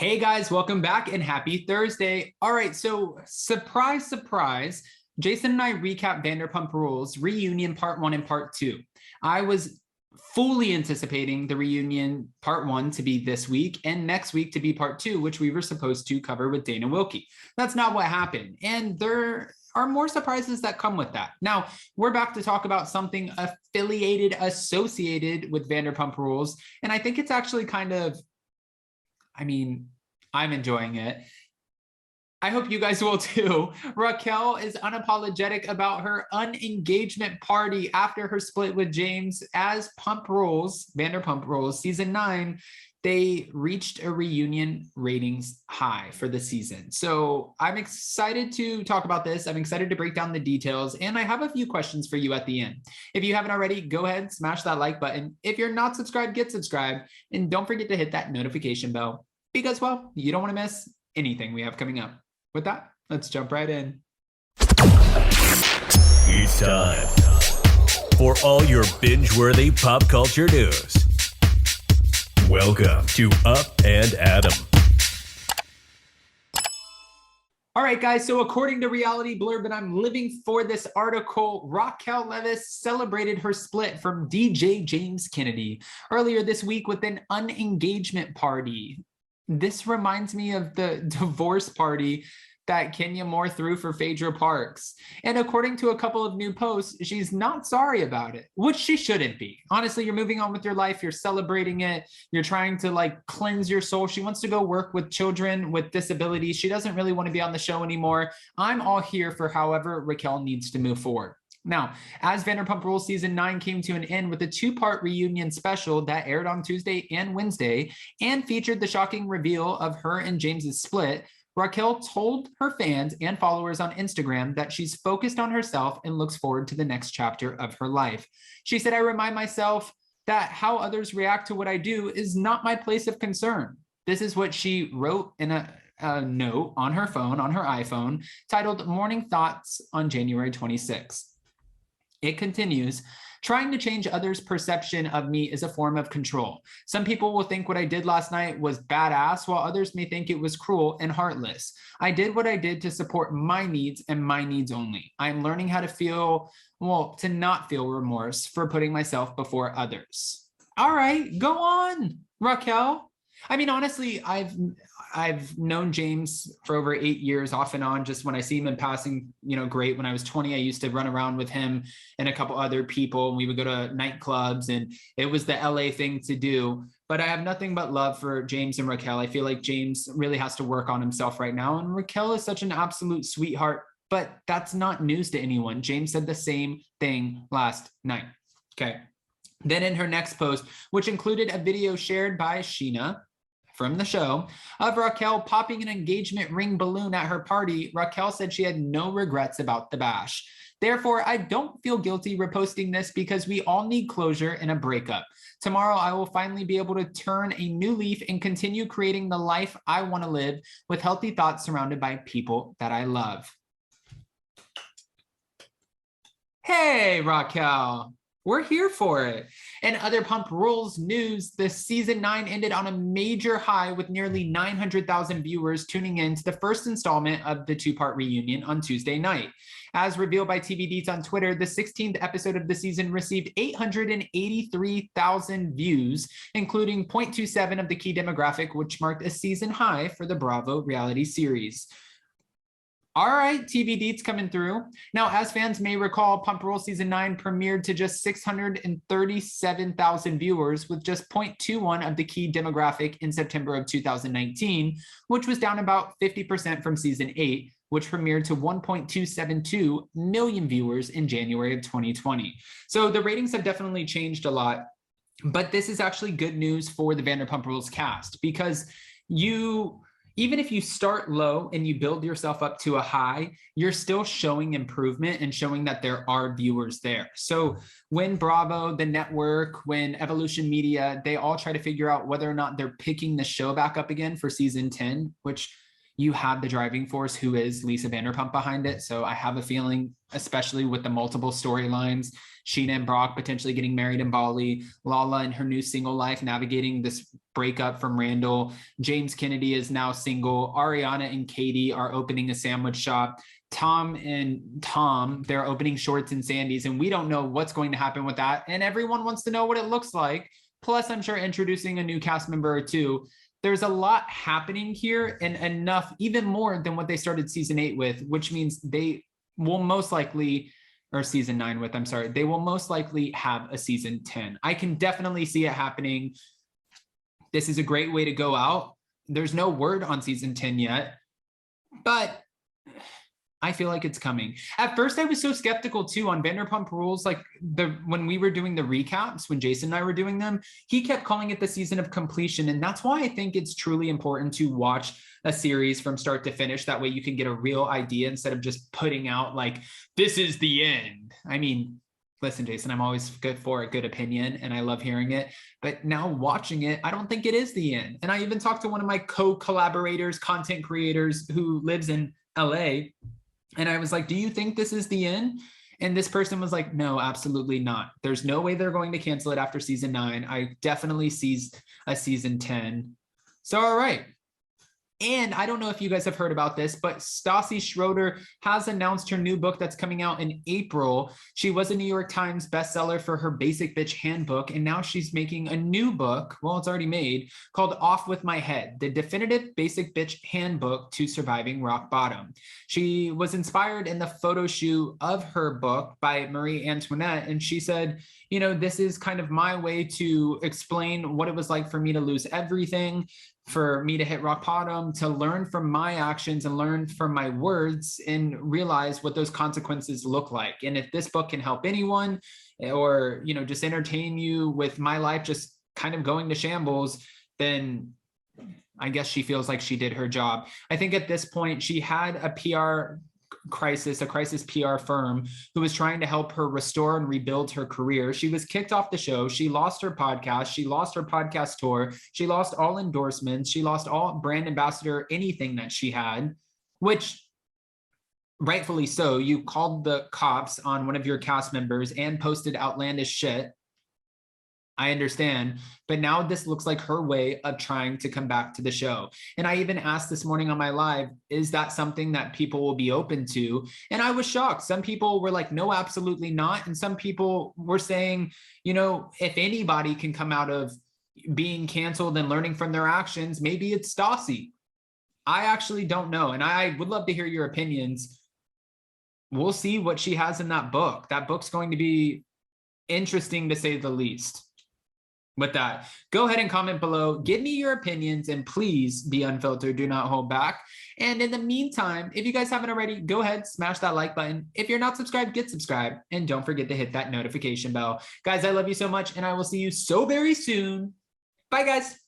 Hey guys, welcome back and happy Thursday. All right, so surprise, surprise, Jason and I recap Vanderpump Rules reunion part 1 and part 2. I was fully anticipating the reunion part 1 to be this week and next week to be part 2, which we were supposed to cover with Dana Wilkie. That's not what happened. And there are more surprises that come with that. Now, we're back to talk about something associated with Vanderpump Rules. And I think it's actually kind of, I'm enjoying it. I hope you guys will too. Raquel is unapologetic about her unengagement party after her split with James. As Vanderpump Rules season 9, they reached a reunion ratings high for the season. So I'm excited to talk about this. I'm excited to break down the details, and I have a few questions for you at the end. If you haven't already, go ahead, smash that like button. If you're not subscribed, get subscribed, and don't forget to hit that notification bell because, well, you don't want to miss anything we have coming up. With that, let's jump right in. It's time for all your binge-worthy pop culture news. Welcome to Up and Adam. All right, guys, so according to Reality Blurb, and I'm living for this article, Raquel Leviss celebrated her split from DJ James Kennedy earlier this week with an unengagement party. This reminds me of the divorce party that Kenya Moore threw for Phaedra Parks. And according to a couple of new posts, she's not sorry about it, which she shouldn't be. Honestly, you're moving on with your life. You're celebrating it. You're trying to cleanse your soul. She wants to go work with children with disabilities. She doesn't really want to be on the show anymore. I'm all here for however Raquel needs to move forward. Now, as Vanderpump Rules season 9 came to an end with a 2-part reunion special that aired on Tuesday and Wednesday and featured the shocking reveal of her and James's split, Raquel told her fans and followers on Instagram that she's focused on herself and looks forward to the next chapter of her life. She said, "I remind myself that how others react to what I do is not my place of concern." This is what she wrote in a note on her phone, on her iPhone, titled Morning Thoughts on January 26th. It continues, "Trying to change others' perception of me is a form of control. Some people will think what I did last night was badass, while others may think it was cruel and heartless. I did what I did to support my needs and my needs only. I'm learning how to not feel remorse for putting myself before others." All right, go on, Raquel. Honestly, I've known James for over 8 years off and on. Just when I see him in passing, great. When I was 20, I used to run around with him and a couple other people, and we would go to nightclubs, and it was the LA thing to do. But I have nothing but love for James and Raquel. I feel like James really has to work on himself right now, and Raquel is such an absolute sweetheart, but that's not news to anyone. James said the same thing last night. Okay. Then in her next post, which included a video shared by Sheena from the show of Raquel popping an engagement ring balloon at her party, Raquel said she had no regrets about the bash. "Therefore, I don't feel guilty reposting this because we all need closure in a breakup. Tomorrow, I will finally be able to turn a new leaf and continue creating the life I want to live with healthy thoughts surrounded by people that I love." Hey, Raquel. We're here for it. In other Pump Rules news, the season 9 ended on a major high with nearly 900,000 viewers tuning in to the first installment of the 2-part reunion on Tuesday night. As revealed by TV Deets on Twitter, the 16th episode of the season received 883,000 views, including 0.27 of the key demographic, which marked a season high for the Bravo reality series. All right, TV Deets coming through. Now, as fans may recall, Pump Rules Season 9 premiered to just 637,000 viewers with just 0.21 of the key demographic in September of 2019, which was down about 50% from Season 8, which premiered to 1.272 million viewers in January of 2020. So the ratings have definitely changed a lot, but this is actually good news for the Vanderpump Rules cast because even if you start low and you build yourself up to a high, you're still showing improvement and showing that there are viewers there. So when Bravo, the network, when Evolution Media, they all try to figure out whether or not they're picking the show back up again for season 10, which, you have the driving force who is Lisa Vanderpump behind it. So I have a feeling, especially with the multiple storylines, Sheena and Brock potentially getting married in Bali, Lala in her new single life, navigating this breakup from Randall. James Kennedy is now single. Ariana and Katie are opening a sandwich shop. Tom, they're opening Shorts and Sandy's, and we don't know what's going to happen with that. And everyone wants to know what it looks like. Plus, I'm sure introducing a new cast member or two. There's a lot happening here, and enough, even more than what they started season 8 with, which means they will most likely, or season 9 with, I'm sorry, they will most likely have a season 10. I can definitely see it happening. This is a great way to go out. There's no word on season 10 yet, but I feel like it's coming. At first, I was so skeptical too on Vanderpump Rules. Like when we were doing the recaps, when Jason and I were doing them, he kept calling it the season of completion. And that's why I think it's truly important to watch a series from start to finish. That way you can get a real idea instead of just putting out like, this is the end. I mean, listen, Jason, I'm always good for a good opinion and I love hearing it. But now watching it, I don't think it is the end. And I even talked to one of my co-collaborators, content creators who lives in LA. And I was like, do you think this is the end? And this person was like, no, absolutely not. There's no way they're going to cancel it after season 9. I definitely see a season 10. So, all right. And I don't know if you guys have heard about this, but Stassi Schroeder has announced her new book that's coming out in April. She was a New York Times bestseller for her Basic Bitch Handbook, and now she's making a new book, well, it's already made, called Off With My Head, the definitive Basic Bitch Handbook to Surviving Rock Bottom. She was inspired in the photo shoot of her book by Marie Antoinette, and she said, you know, this is kind of my way to explain what it was like for me to lose everything, for me to hit rock bottom, to learn from my actions and learn from my words and realize what those consequences look like. And if this book can help anyone or, you know, just entertain you with my life just kind of going to shambles, then I guess she feels like she did her job. I think at this point she had a PR crisis, a crisis PR firm who was trying to help her restore and rebuild her career. She was kicked off the show. She lost her podcast. She lost her podcast tour. She lost all endorsements. She lost all brand ambassador, anything that she had, which rightfully so. You called the cops on one of your cast members and posted outlandish shit. I understand, but now this looks like her way of trying to come back to the show. And I even asked this morning on my live, is that something that people will be open to? And I was shocked. Some people were like, no, absolutely not. And some people were saying, you know, if anybody can come out of being canceled and learning from their actions, maybe it's Stassi. I actually don't know. And I would love to hear your opinions. We'll see what she has in that book. That book's going to be interesting to say the least. With that, go ahead and comment below. Give me your opinions and please be unfiltered. Do not hold back. And in the meantime, if you guys haven't already, go ahead, smash that like button. If you're not subscribed, get subscribed. And don't forget to hit that notification bell. Guys, I love you so much and I will see you so very soon. Bye, guys.